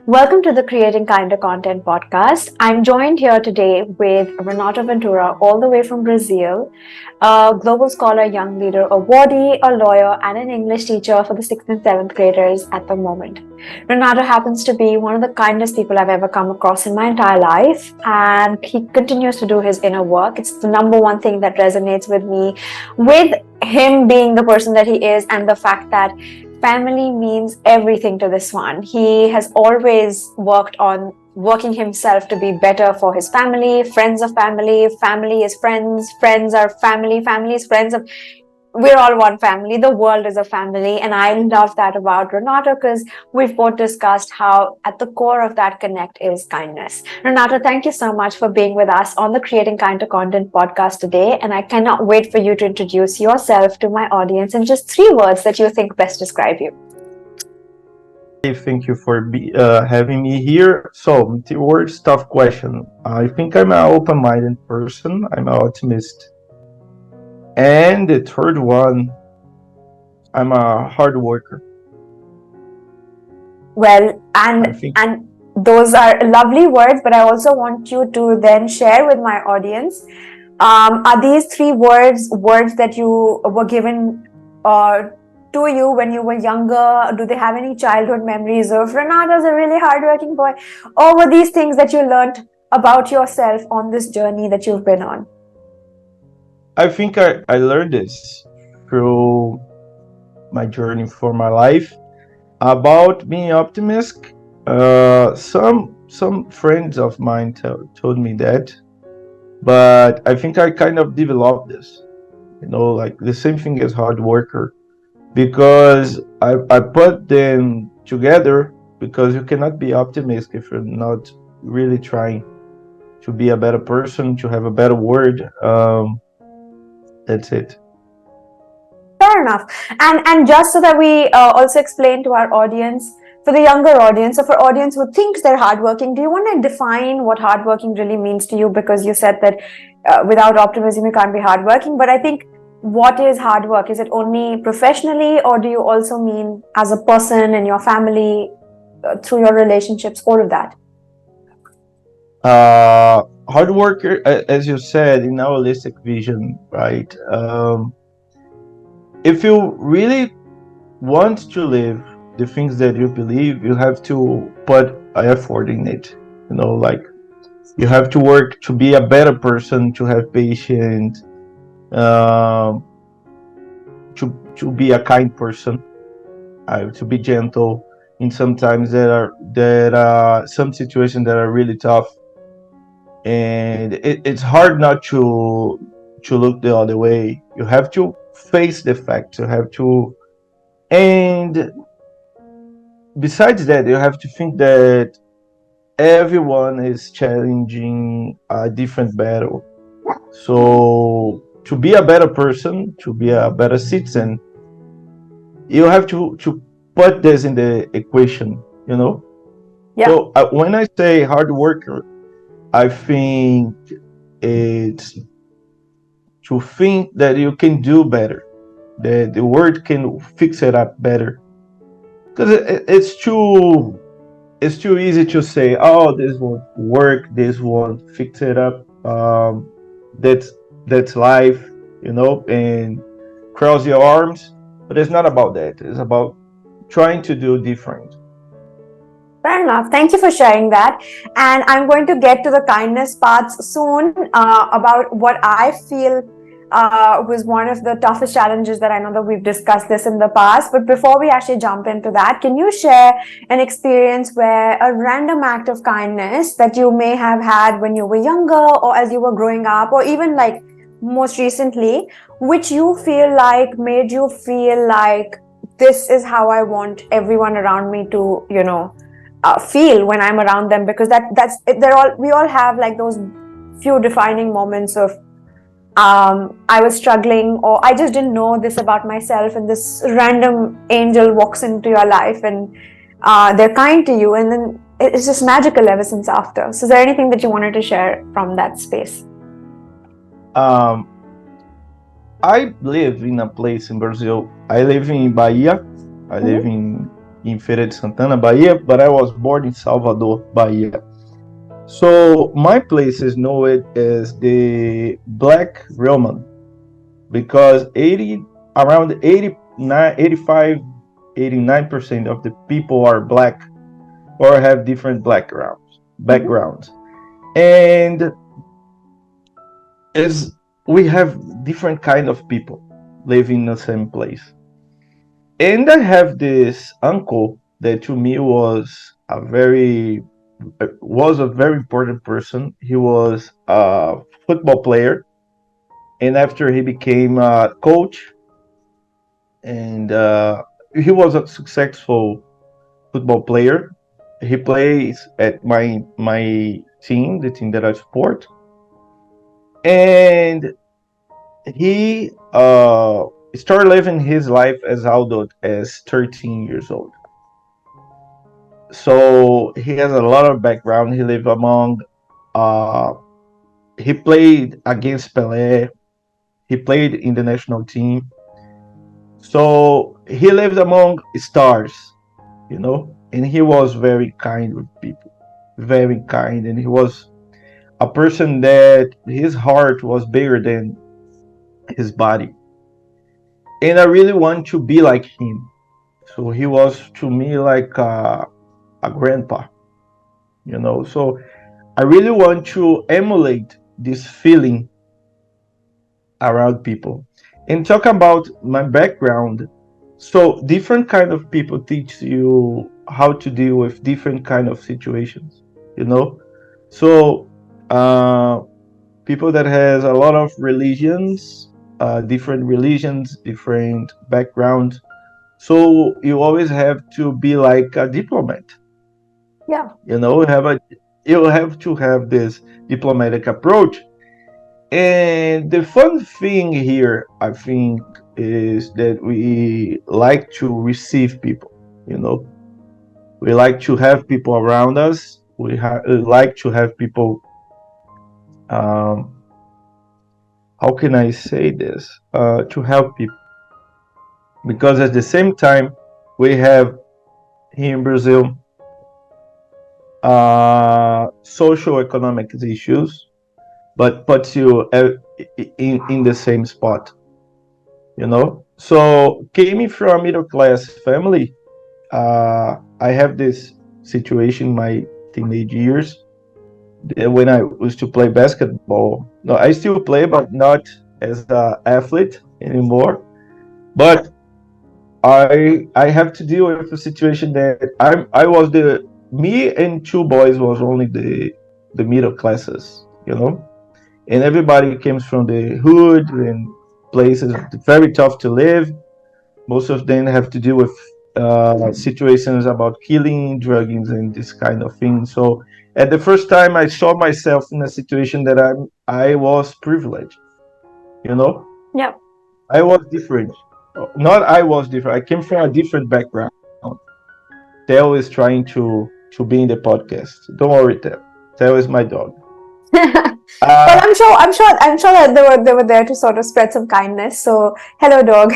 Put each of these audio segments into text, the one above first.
Welcome to the Creating Kinder Content podcast. I'm joined here today with Renato Ventura, all the way from Brazil, a global scholar, young leader, awardee, a lawyer, and an English teacher for the 6th and 7th graders at the moment. Renato happens to be one of the kindest people I've ever come across in my entire life, and he continues to do his inner work. It's the number one thing that resonates with me, with him being the person that he is, and the fact that family means everything to this one. He has always worked on working himself to be better for his family, friends of family, family is friends, friends are family, family is friends of, we're all one family. The world is a family. And I love that about Renato because we've both discussed how at the core of that connect is kindness. Renato, thank you so much for being with us on the Creating Kinder Content podcast today. And I cannot wait for you to introduce yourself to my audience in just 3 words that you think best describe you. Thank you for having me here. So, the words, tough question. I think I'm an open-minded person. I'm an optimist. And the third one, I'm a hard worker. Well, I and think and those are lovely words, but I also want you to then share with my audience. Are these 3 words that you were given to you when you were younger? Do they have any childhood memories of Renato's a really hardworking boy? Or were these things that you learned about yourself on this journey that you've been on? I learned this through my journey for my life about being optimistic. Some friends of mine told me that, but I think I kind of developed this. Like the same thing as hard worker, because I put them together because you cannot be optimistic if you're not really trying to be a better person, to have a better word. That's it. Fair enough. And just so that we also explain to our audience, for the younger audience, or for audience who thinks they're hardworking, do you want to define what hardworking really means to you? Because you said that without optimism you can't be hardworking. But I think, what is hard work? Is it only professionally, or do you also mean as a person in your family, through your relationships, all of that? Hard worker, as you said, in our holistic vision, right? If you really want to live the things that you believe, you have to put effort in it. Like you have to work to be a better person, to have patience, um, to be a kind person, to be gentle. In sometimes there are some situations that are really tough, and it's hard not to look the other way. You have to face the facts. You have to, and besides that, you have to think that everyone is challenging a different battle. So to be a better person, to be a better citizen, you have to put this in the equation. Yeah. So when I say hard worker, I think it's to think that you can do better, that the word can fix it up better, because it's too easy to say, oh, this won't work, this won't fix it up. That's life, and cross your arms. But it's not about that. It's about trying to do different. Fair enough. Thank you for sharing that. And I'm going to get to the kindness parts soon, about what I feel was one of the toughest challenges that I know that we've discussed this in the past. But before we actually jump into that, can you share an experience where a random act of kindness that you may have had when you were younger, or as you were growing up, or even like most recently, which you feel like made you feel like this is how I want everyone around me to, feel when I'm around them? Because we all have like those few defining moments of, I was struggling, or I just didn't know this about myself, and this random angel walks into your life, and they're kind to you, and then it's just magical ever since after. So is there anything that you wanted to share from that space? Um, I live in a place in Brazil. I live in Bahia. I live Mm-hmm. in in Feira de Santana, Bahia, but I was born in Salvador, Bahia. So my places know it as the Black Roman because around 89, 85, 89% of the people are black or have different Mhm. backgrounds. And as we have different kind of people living in the same place. And I have this uncle that to me was a very important person. He was a football player, and after he became a coach, and he was a successful football player. He plays at my team, the team that I support, and he started living his life as adult as 13 years old. So he has a lot of background. He lived among uh, he played against Pelé. He played in the national team. So he lived among stars, and he was very kind with people, very kind. And he was a person that his heart was bigger than his body. And I really want to be like him. So he was to me like a grandpa, So I really want to emulate this feeling around people. And talk about my background. So different kind of people teach you how to deal with different kind of situations, you know. So uh, people that has a lot of religions, different backgrounds. So you always have to be like a diplomat, Yeah. you know. You have to have this diplomatic approach. And the fun thing here, I think, is that we like to receive people. You know, we like to have people around us. We like to have people. Um, how can I say this? To help people, because at the same time, we have here in Brazil social economic issues, but puts you in the same spot. So coming from a middle class family, I have this situation in my teenage years when I used to play basketball. No, I still play, but not as an athlete anymore. But I have to deal with a situation that I was the me and two boys was only the middle classes, and everybody comes from the hood and places very tough to live. Most of them have to deal with situations about killing, drugging, and this kind of thing. So at the first time, I saw myself in a situation that I was privileged. You know, Yeah. I was different. Not I was different. I came from a different background. Theo is trying to be in the podcast. Don't worry, Theo. Theo is my dog. Well, Uh, I'm sure that they were there to sort of spread some kindness. So, hello, dog.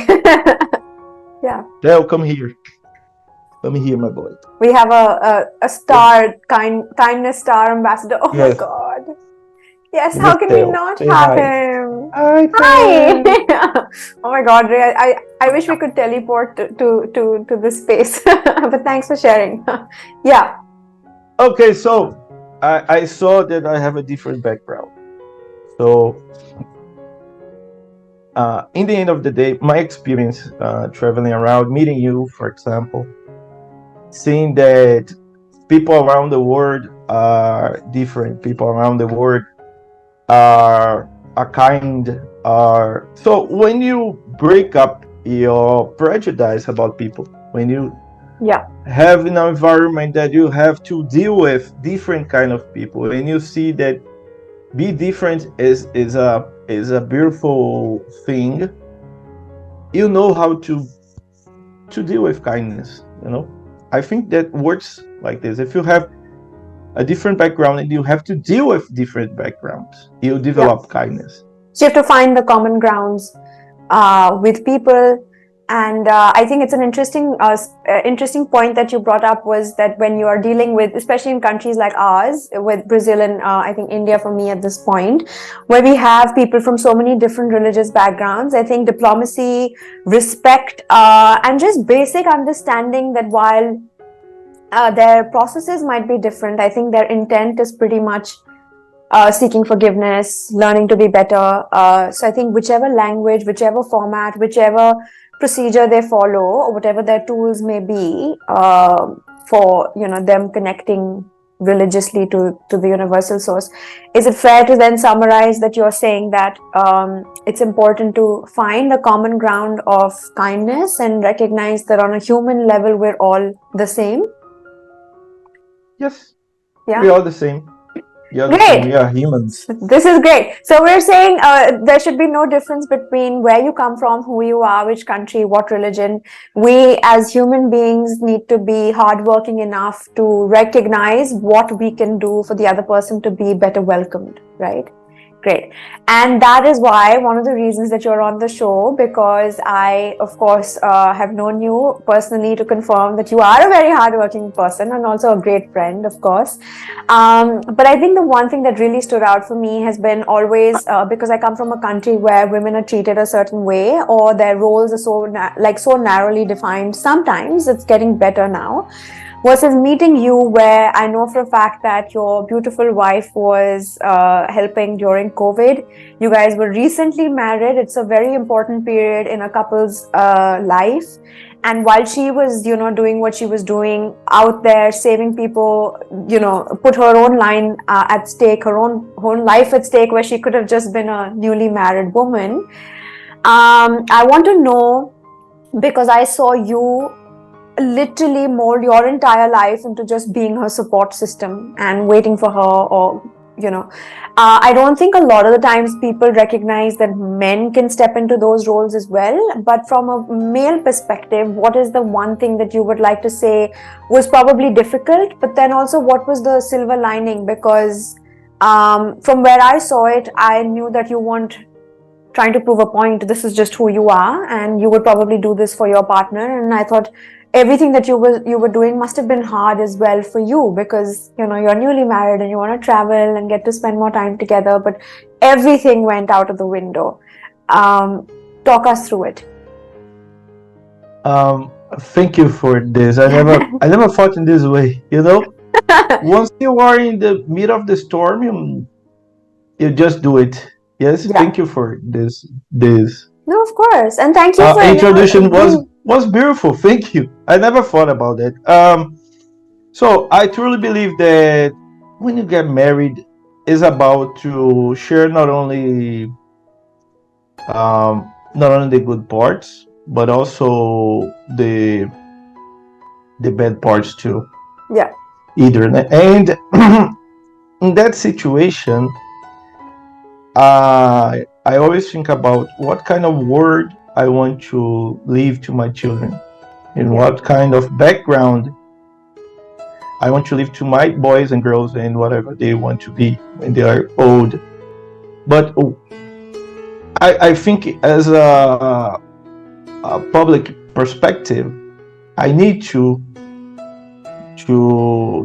Yeah, Theo, come here. Come here, my boy. we have a star kindness star ambassador. Oh my Yes, God. Yes, this how can we Theo. not Say have hi. him? Hi, Hi. Theo. Oh my God, Ray, I wish we could teleport to this space, but thanks for sharing. Yeah. Okay, so I saw that I have a different background. So, in the end of the day, my experience traveling around, meeting you, for example, seeing that people around the world are different, people around the world are kind, are so when you break up your prejudice about people, when you Yeah. have an environment that you have to deal with different kind of people, and you see that be different is a beautiful thing. You know how to deal with kindness. I think that works like this. If you have a different background and you have to deal with different backgrounds, you Yeah. develop kindness. So you have to find the common grounds with people, And I think it's an interesting point that you brought up, was that when you are dealing with, especially in countries like ours, with Brazil and I think India for me at this point, where we have people from so many different religious backgrounds, I think diplomacy, respect, and just basic understanding that while their processes might be different, I think their intent is pretty much seeking forgiveness, learning to be better. So I think whichever language, whichever format, whichever procedure they follow, or whatever their tools may be, for them connecting religiously to the universal source, is it fair to then summarize that you're saying that it's important to find a common ground of kindness and recognize that on a human level we're all the same? Yes, Yeah. we are the same. We are the same. We Great. are humans. This is great. So we're saying there should be no difference between where you come from, who you are, which country, what religion. We as human beings need to be hardworking enough to recognize what we can do for the other person to be better welcomed, right? Great. And that is why one of the reasons that you're on the show, because I, of course, have known you personally to confirm that you are a very hardworking person and also a great friend, of course. But I think the one thing that really stood out for me has been always, because I come from a country where women are treated a certain way, or their roles are so narrowly defined. Sometimes it's getting better now, versus meeting you, where I know for a fact that your beautiful wife was helping during COVID. You guys were recently married. It's a very important period in a couple's life. And while she was, doing what she was doing out there, saving people, put her own line at stake, her own life at stake, where she could have just been a newly married woman. I want to know, because I saw you literally mold your entire life into just being her support system and waiting for her, or I don't think a lot of the times people recognize that men can step into those roles as well. But from a male perspective, what is the one thing that you would like to say was probably difficult, but then also what was the silver lining? Because from where I saw it, I knew that you weren't trying to prove a point. This is just who you are, and you would probably do this for your partner. And I thought everything that you were doing must have been hard as well for you, because you're newly married and you want to travel and get to spend more time together, but everything went out of the window. Talk us through it. Thank you for this. I never thought in this way. Once you are in the middle of the storm, you just do it. Yes, Yeah. thank you for this. No, of course, and thank you for introduction was beautiful. Thank you. I never thought about it. So I truly believe that when you get married, is about to share not only the good parts, but also the bad parts too. Yeah. Either, and in that situation, I always think about what kind of word I want to leave to my children, and what kind of background I want to leave to my boys and girls, and whatever they want to be when they are old. But I think as a public perspective, I need to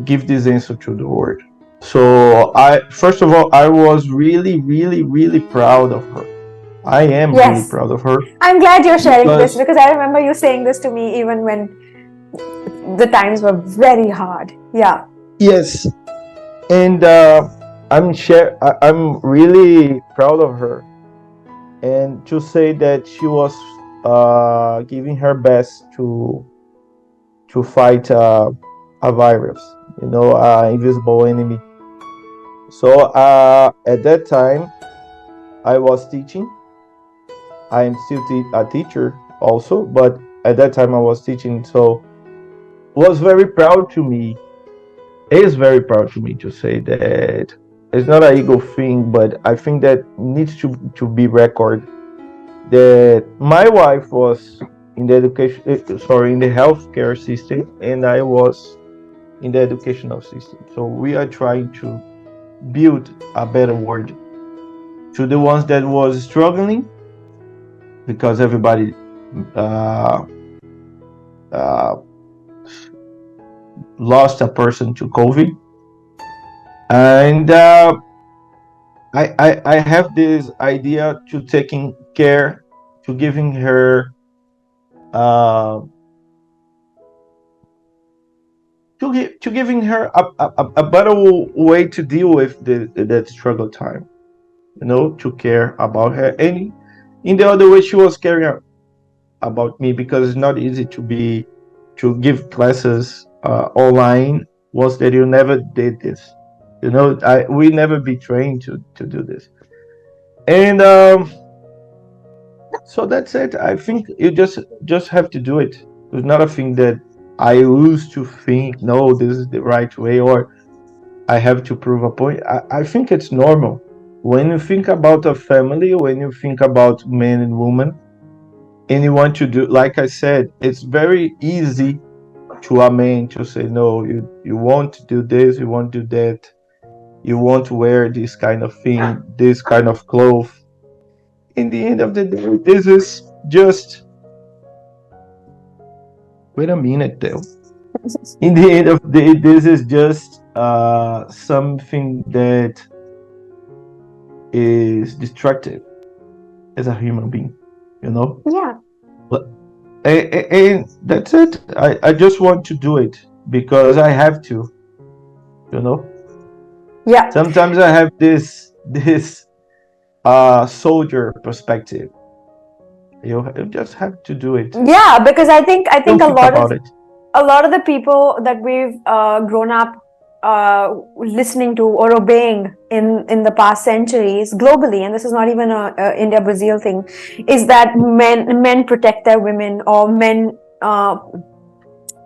give this answer to the world. So first of all, I was really, really, really proud of her. I am really proud of her. I'm glad you're sharing this, because I remember you saying this to me even when the times were very hard. Yeah. Yes, and I'm really proud of her, and to say that she was giving her best to fight a virus, invisible enemy. So at that time, I was teaching. I am still a teacher also, but at that time I was teaching, so was very proud to me. It is very proud to me to say that it's not an ego thing, but I think that needs to be recorded that my wife was in the in the healthcare system, and I was in the educational system. So we are trying to build a better world to the ones that was struggling, because everybody uh, uh, lost a person to COVID, and I have this idea to taking care, to giving her uh, to giving her a better way to deal with that struggle time. To care about her, and in the other way, she was caring about me, because it's not easy to give classes online. Was that you never did this? We never be trained to do this, and so that's it. I think you just have to do it. It's not a thing that I used to think, no, this is the right way, or I have to prove a point. I think it's normal. When you think about a family, when you think about men and women, and you want to do, like I said, it's very easy to a man to say, no, you won't do this, you won't do that, you won't wear this kind of thing, this kind of clothes. In the end of the day, this is just, wait a minute though. In the end of the day, this is just something that is destructive as a human being, Yeah. But, and that's it. I just want to do it because I have to, you know. Yeah. Sometimes I have this soldier perspective. You just have to do it. Yeah, because I think Don't think about it. a lot of the people that we've grown up listening to or obeying in the past centuries globally, and this is not even a India Brazil thing, is that men protect their women, or men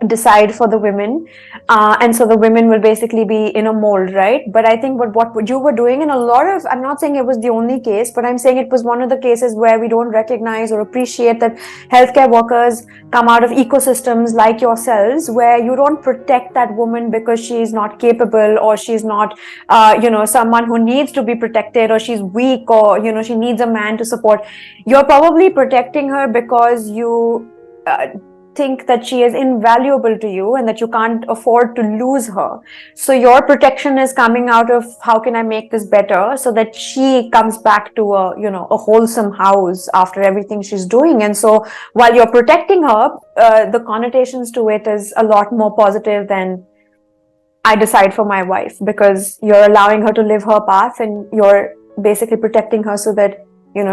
decide for the women, and so the women will basically be in a mold, right? But I think what you were doing, and a lot of, I'm not saying it was the only case, but I'm saying it was one of the cases where we don't recognize or appreciate that healthcare workers come out of ecosystems like yourselves, where you don't protect that woman because she's not capable, or she's not someone who needs to be protected, or she's weak, or she needs a man to support. You're probably protecting her because you think that she is invaluable to you and that you can't afford to lose her. So your protection is coming out of, how can I make this better so that she comes back to a wholesome house after everything she's doing. And so while you're protecting her, the connotations to it is a lot more positive than I decide for my wife, because you're allowing her to live her path and you're basically protecting her so that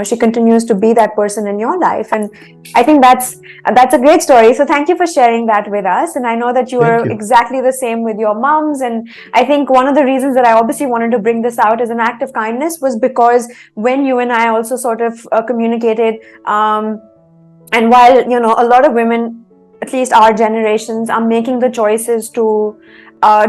she continues to be that person in your life. And I think that's a great story. So thank you for sharing that with us. And I know that you Thank are you. exactly the same with your moms. And I think one of the reasons that I obviously wanted to bring this out as an act of kindness was because when you and I also sort of communicated, and while a lot of women, at least our generations, are making the choices to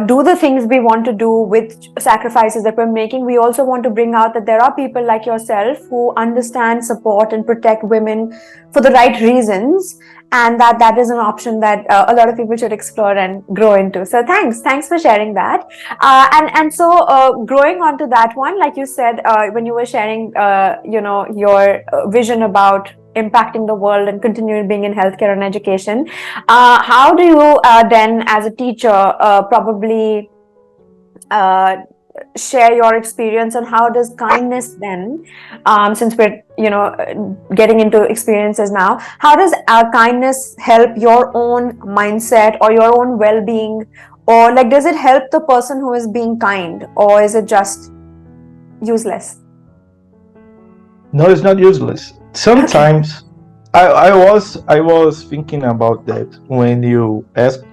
do the things we want to do with sacrifices that we're making, we also want to bring out that there are people like yourself who understand, support, and protect women for the right reasons, and that is an option that a lot of people should explore and grow into. So thanks for sharing that. And so growing onto that one, like you said, when you were sharing your vision about impacting the world and continuing being in healthcare and education, how do you then, as a teacher, probably share your experience on how does kindness then, since we're getting into experiences now, how does kindness help your own mindset or your own well-being, or like, does it help the person who is being kind, or is it just useless? No, it's not useless. Sometimes I was thinking about that when you asked,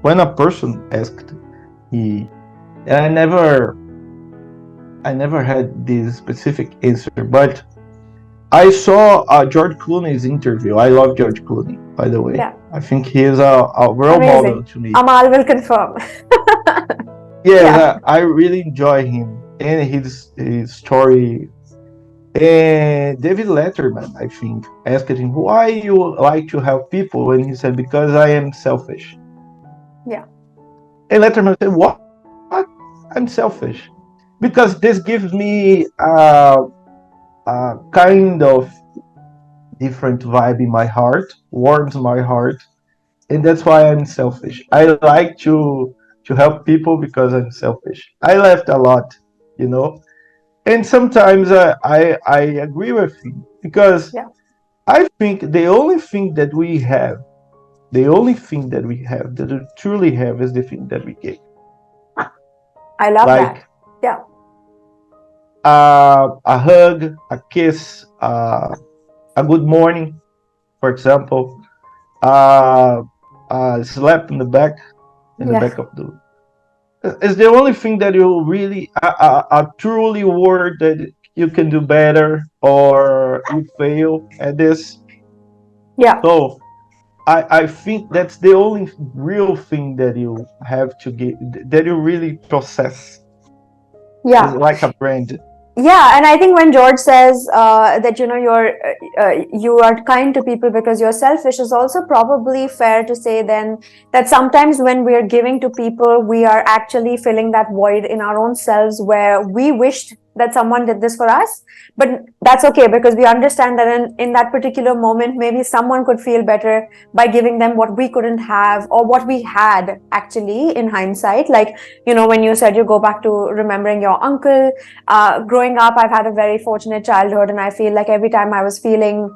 when a person asked me, and I never had this specific answer, but I saw George Clooney's interview. I love George Clooney, by the way. Yeah. I think he is a role model Amazing. to me. Amal will confirm. Yes, Yeah. I really enjoy him and his story. And David Letterman, I think, asked him, why you like to help people? And he said, because I am selfish. Yeah. And Letterman said, what? I'm selfish. Because this gives me a kind of different vibe in my heart, warms my heart, and that's why I'm selfish. I like to help people because I'm selfish. I laughed a lot, you know, and sometimes I agree with you because Yeah, I think the only thing that we have, the only thing that we have that we truly have is the thing that we give. I love that. Like Yeah, a hug, a kiss, a good morning, for example, uh, a slap in the yeah. back of the. It's the only thing that you really a truly word that you can do better or you fail at this. Yeah, So I think that's the only real thing that you have to give that you really process. It's yeah. like a brand. Yeah, and I think when George says that you are kind to people because you're selfish, is also probably fair to say then that sometimes when we are giving to people, we are actually filling that void in our own selves where we wished that someone did this for us. But that's okay because we understand that in that particular moment, maybe someone could feel better by giving them what we couldn't have or what we had actually in hindsight. Like, when you said you go back to remembering your uncle, growing up, I've had a very fortunate childhood, and I feel like every time I was feeling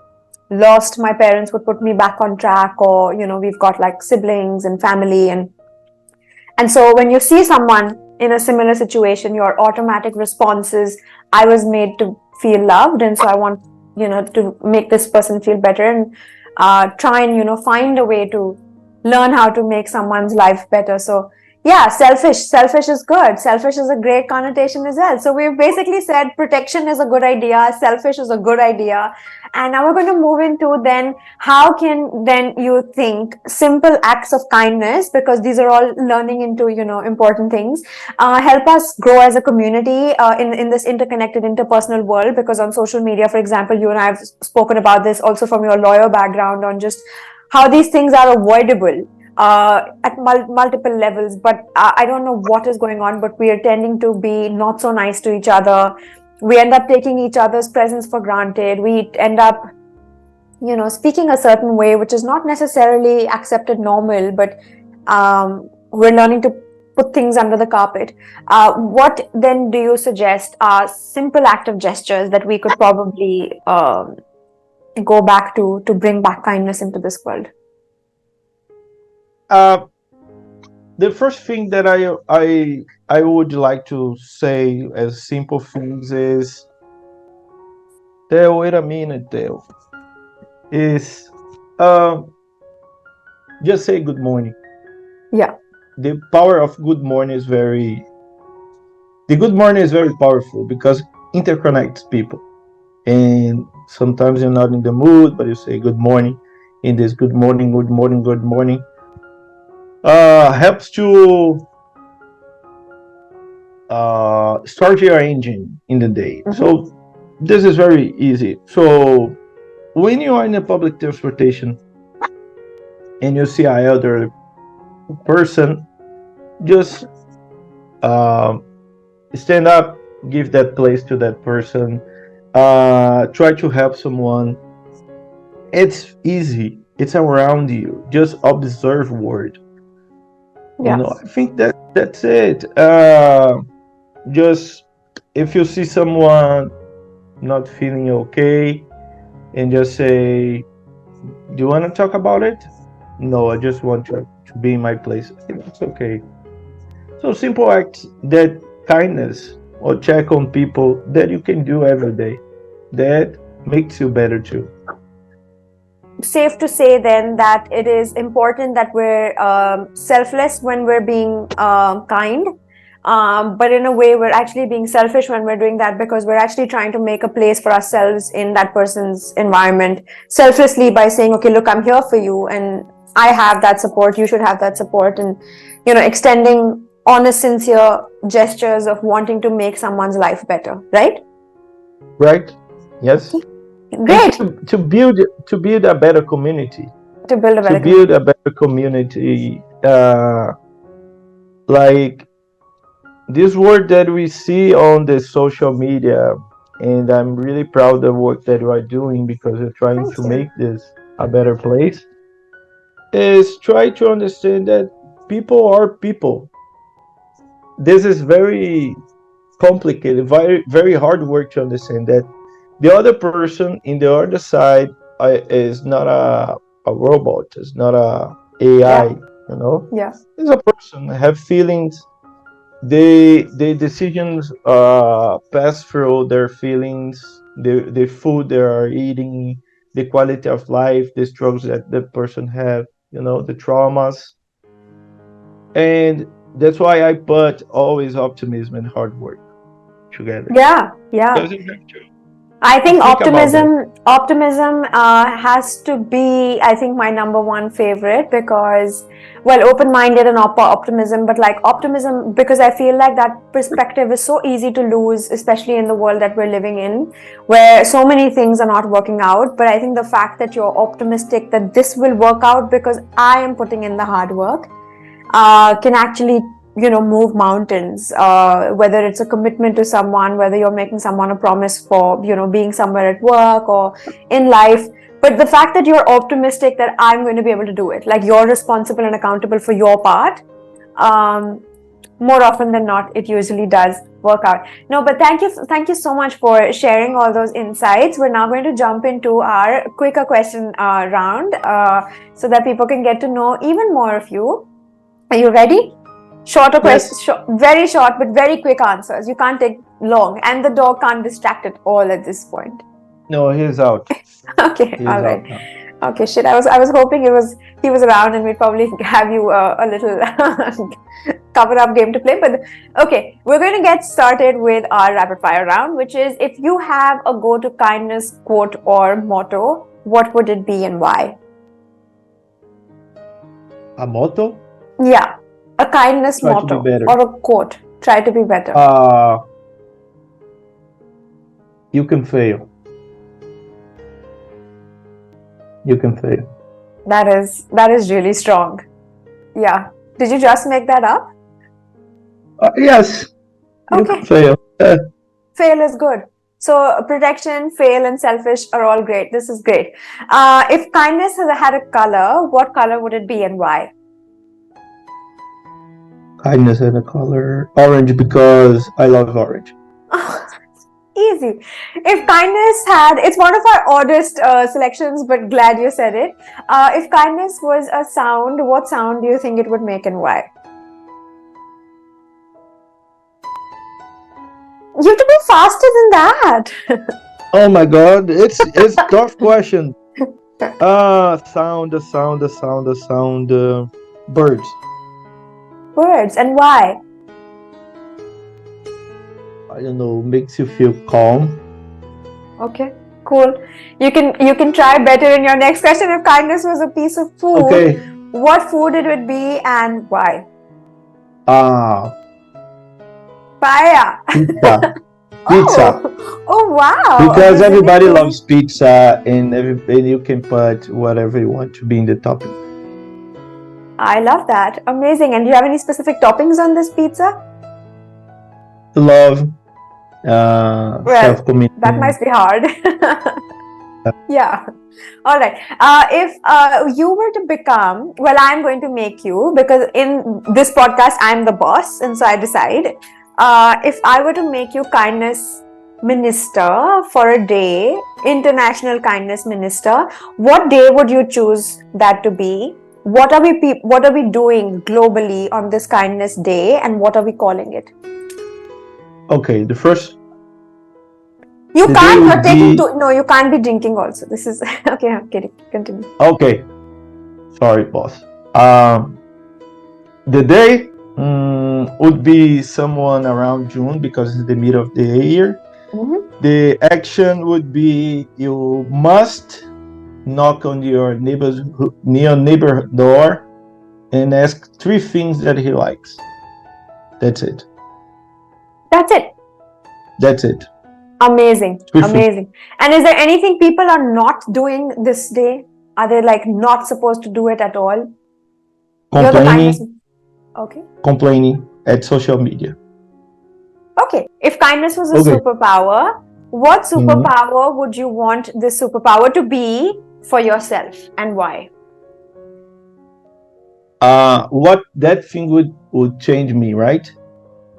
lost, my parents would put me back on track, or we've got like siblings and family, and so when you see someone in a similar situation, your automatic response is, I was made to feel loved, and so I want to make this person feel better, and try and find a way to learn how to make someone's life better. So yeah, selfish is good. Selfish is a great connotation as well. So we've basically said protection is a good idea, selfish is a good idea, and now we're going to move into then how can then you think simple acts of kindness, because these are all learning into important things, help us grow as a community in this interconnected interpersonal world. Because on social media, for example, you and I have spoken about this also from your lawyer background, on just how these things are avoidable at multiple levels. But I don't know what is going on, but we are tending to be not so nice to each other. We end up taking each other's presence for granted. We end up speaking a certain way, which is not necessarily accepted normal, but we're learning to put things under the carpet. What then do you suggest are simple active gestures that we could probably go back to bring back kindness into this world? Uh, the first thing that I would like to say as simple things is, Theo, wait a minute, Theo, is uh, just say good morning. Yeah. The power of good morning is the good morning is very powerful because it interconnects people. And sometimes you're not in the mood, but you say good morning. In this good morning, good morning, good morning, helps to start your engine in the day. Mm-hmm. So this is very easy. So when you are in a public transportation and you see an elderly person, just uh, stand up, give that place to that person, try to help someone. It's easy. It's around you. Just observe word. Yeah. I think that's it. Just if you see someone not feeling okay, and just say, "Do you want to talk about it?" No, I just want to be in my place. I think that's okay. So simple acts that kindness or check on people that you can do every day that makes you better too. Safe to say then that it is important that we're selfless when we're being kind, but in a way we're actually being selfish when we're doing that, because we're actually trying to make a place for ourselves in that person's environment selflessly by saying, okay, look, I'm here for you, and I have that support, you should have that support, and extending honest, sincere gestures of wanting to make someone's life better, right? Right? Yes. And Great. to build a better community, To build a to better build community. a better community, like this word that we see on the social media, and I'm really proud of the work that you are doing because you're trying Thank to you. make this a better place. Is try to understand that people are people. This is very complicated, very hard work to understand that the other person in the other side is not a robot, is not a AI, Yeah, you know, yeah, is a person, have feelings. The decisions pass through their feelings, the food they are eating, the quality of life, the struggles that the person have, you know, the traumas. And that's why I put always optimism and hard work together. yeah, yeah. Because you have I to think think about that. optimism has to be, I think, my number one favorite because, well, open-minded and optimism, but like optimism because I feel like that perspective is so easy to lose, especially in the world that we're living in, where so many things are not working out. But I think the fact that you're optimistic that this will work out because I am putting in the hard work can actually move mountains, whether it's a commitment to someone, whether you're making someone a promise for being somewhere at work or in life. But the fact that you're optimistic that I'm going to be able to do it, like you're responsible and accountable for your part, um, more often than not it usually does work out. No, but thank you so much for sharing all those insights. We're now going to jump into our quicker question round, so that people can get to know even more of you. Are you ready? Shorter questions, Yes. very short, but very quick answers. You can't take long, and the dog can't distract at all at this point. No, he's out. Okay, He's all right. out now. Okay, shit. I was hoping he was around, and we'd probably have you a little cover up game to play. But okay, we're going to get started with our rapid fire round, which is if you have a go to kindness quote or motto, what would it be and why? A motto? Yeah, a kindness Try to be motto better. or a quote. Try to be better. You can fail. You can fail. That is really strong. Yeah. Did you just make that up? Yes, you can Okay. fail. Fail is good. So protection, fail, and selfish are all great. This is great. If kindness had a color, what color would it be and why? Kindness and a color orange because I love orange. Easy. If kindness had, it's one of our oddest selections, but glad you said it. If kindness was a sound, what sound do you think it would make and why? You have to go faster than that. Oh my god, it's tough question. Sound. Birds. Words and why? I don't know, makes you feel calm. Okay, cool. You can try better in your next question. If kindness was a piece of food, Okay. what food it would be and why? Pizza. Pizza. Pizza. Oh wow! A Because Brazilian everybody food. loves pizza and you can put whatever you want to be in the topping. I love that. Amazing. And do you have any specific toppings on this pizza? Love, Well, self-commitment. that might be hard. Yeah. All right. If you were to become, well, I'm going to make you because in this podcast, I'm the boss, and so I decide. If I were to make you kindness minister for a day, international kindness minister, what day would you choose that to be? What are we doing globally on this kindness day, and what are we calling it? Okay, the first. You The can't. day You're would taking. be No, you can't be drinking. Also, this is okay. I'm kidding. Continue. okay. Sorry, boss. The day would be someone around June because it's the middle of the year. Mm-hmm. The action would be you must knock on your neighbor door and ask 3 things that he likes. That's it. That's it. That's it. Amazing. 3 things. Amazing. And is there anything people are not doing this day? Are they like not supposed to do it at all? You're the kindness. Okay. Complaining at social media. Okay. If kindness was a Okay. superpower, What Mhm. superpower would you want this superpower to be for yourself, and why? What that thing would change me, right?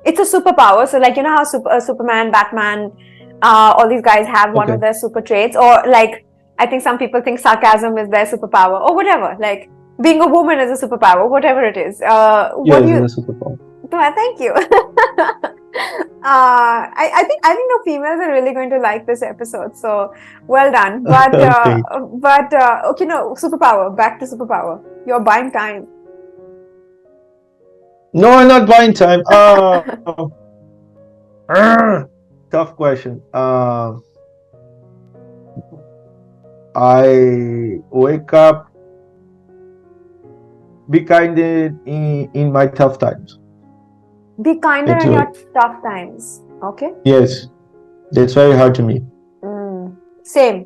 It's a superpower. So, like, you know how Superman, Batman, all these guys have one of Okay. their super traits, or like, I think some people think sarcasm is their superpower, or whatever. Like, being a woman is a superpower, whatever it is. What do Yes, you? it's a superpower. Thank you. I think the females are really going to like this episode. So well done. Okay. Okay, no, superpower. Back to superpower. You're buying time. No, I'm not buying time. Tough question. I wake up, be kind in my tough times. Be kinder That's in your it. tough times. Okay. Yes, that's very hard to me. Same.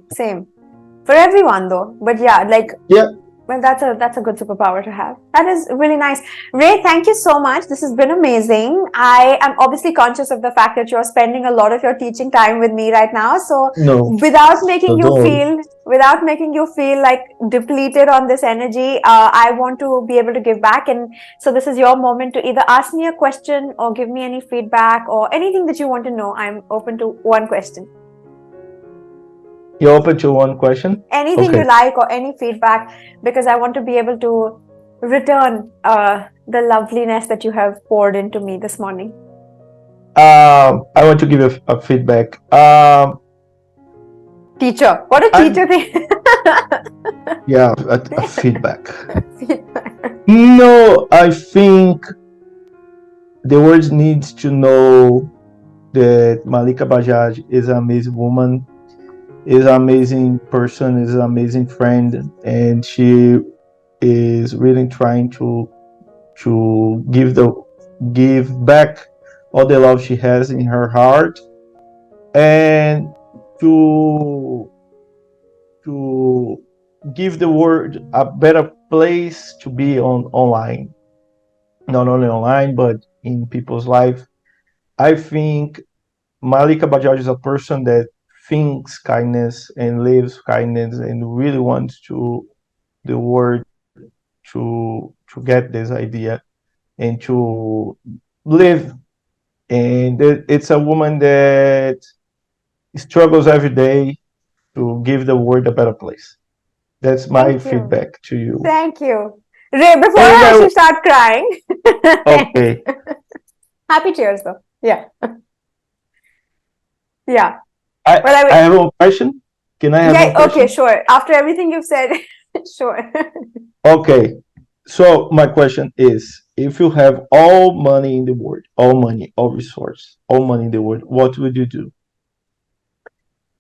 For everyone though. But yeah, like, Yeah. well, that's a good superpower to have. That is really nice. Ray, thank you so much. This has been amazing. I am obviously conscious of the fact that you're spending a lot of your teaching time with me right now. So No. without making No, you don't worry. feel like depleted on this energy, I want to be able to give back. And so this is your moment to either ask me a question or give me any feedback or anything that you want to know. I'm open to one question. You're open to one question? Anything you Okay. like or any feedback, because I want to be able to return the loveliness that you have poured into me this morning. I want to give a feedback. Teacher, what a I'm teacher thing. yeah, a feedback. Feedback. No, I think the world needs to know that Malika Bajaj is an amazing woman, is an amazing person, is an amazing friend, and she is really trying to give back all the love she has in her heart, and to to give the world a better place to be online, not only online but in people's life. I think Malika Bajaj is a person that thinks kindness and lives kindness and really wants to the world to get this idea and to live. And it's a woman that struggles every day to give the world a better place. That's my Thank you. feedback to you. Thank you. Ray, before And I I actually start crying, okay, happy tears though. Yeah. Yeah. I Well, I have one question. Can I have yeah, one okay, question? sure. After everything you've said, sure. Okay. So my question is, if you have all money in the world, all money, all resource, all money in the world, what would you do?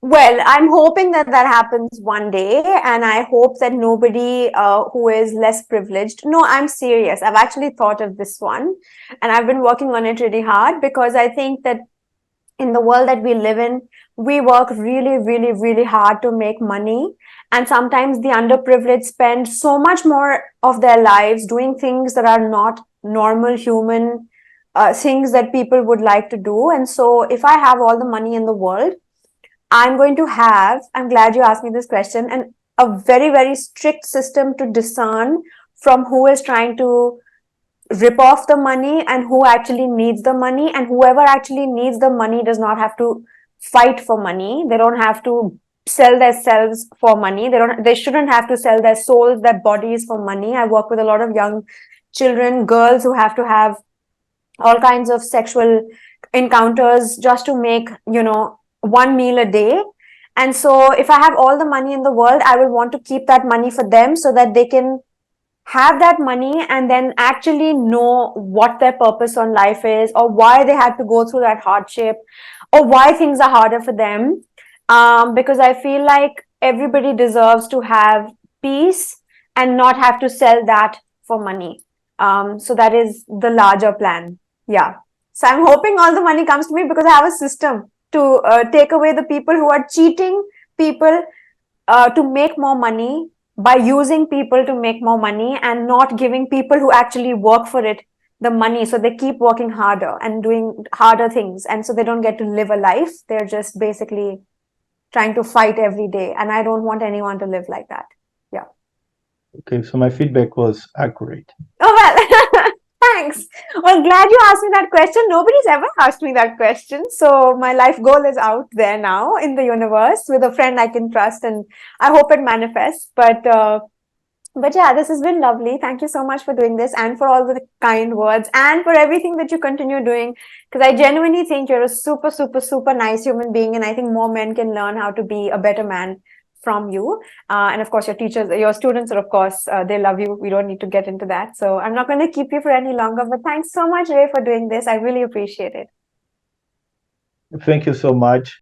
Well, I'm hoping that that happens one day, and I hope that nobody who is less privileged. No, I'm serious. I've actually thought of this one, and I've been working on it really hard because I think that in the world that we live in, we work really, really, really hard to make money. And sometimes the underprivileged spend so much more of their lives doing things that are not normal human things that people would like to do. And so, if I have all the money in the world, I'm glad you asked me this question, and a very, very strict system to discern from who is trying to rip off the money and who actually needs the money. And whoever actually needs the money does not have to fight for money. They don't have to sell themselves for money. They shouldn't have to sell their souls, their bodies for money. I work with a lot of young children, girls who have to have all kinds of sexual encounters just to make, one meal a day. And so if I have all the money in the world, I will want to keep that money for them so that they can have that money and then actually know what their purpose on life is, or why they had to go through that hardship, or why things are harder for them. Because I feel like everybody deserves to have peace and not have to sell that for money. So that is the larger plan. Yeah. So I'm hoping all the money comes to me because I have a system to take away the people who are cheating people to make more money, by using people to make more money and not giving people who actually work for it the money. So they keep working harder and doing harder things. And so they don't get to live a life. They're just basically trying to fight every day. And I don't want anyone to live like that. Okay, so my feedback was accurate. Oh, well, thanks. Well, glad you asked me that question. Nobody's ever asked me that question. So my life goal is out there now in the universe with a friend I can trust, and I hope it manifests. But yeah, this has been lovely. Thank you so much for doing this and for all the kind words and for everything that you continue doing. Because I genuinely think you're a super, super, super nice human being. And I think more men can learn how to be a better man from you. And of course, your teachers, your students are, of course, they love you. We don't need to get into that. So I'm not going to keep you for any longer. But thanks so much, Ray, for doing this. I really appreciate it. Thank you so much.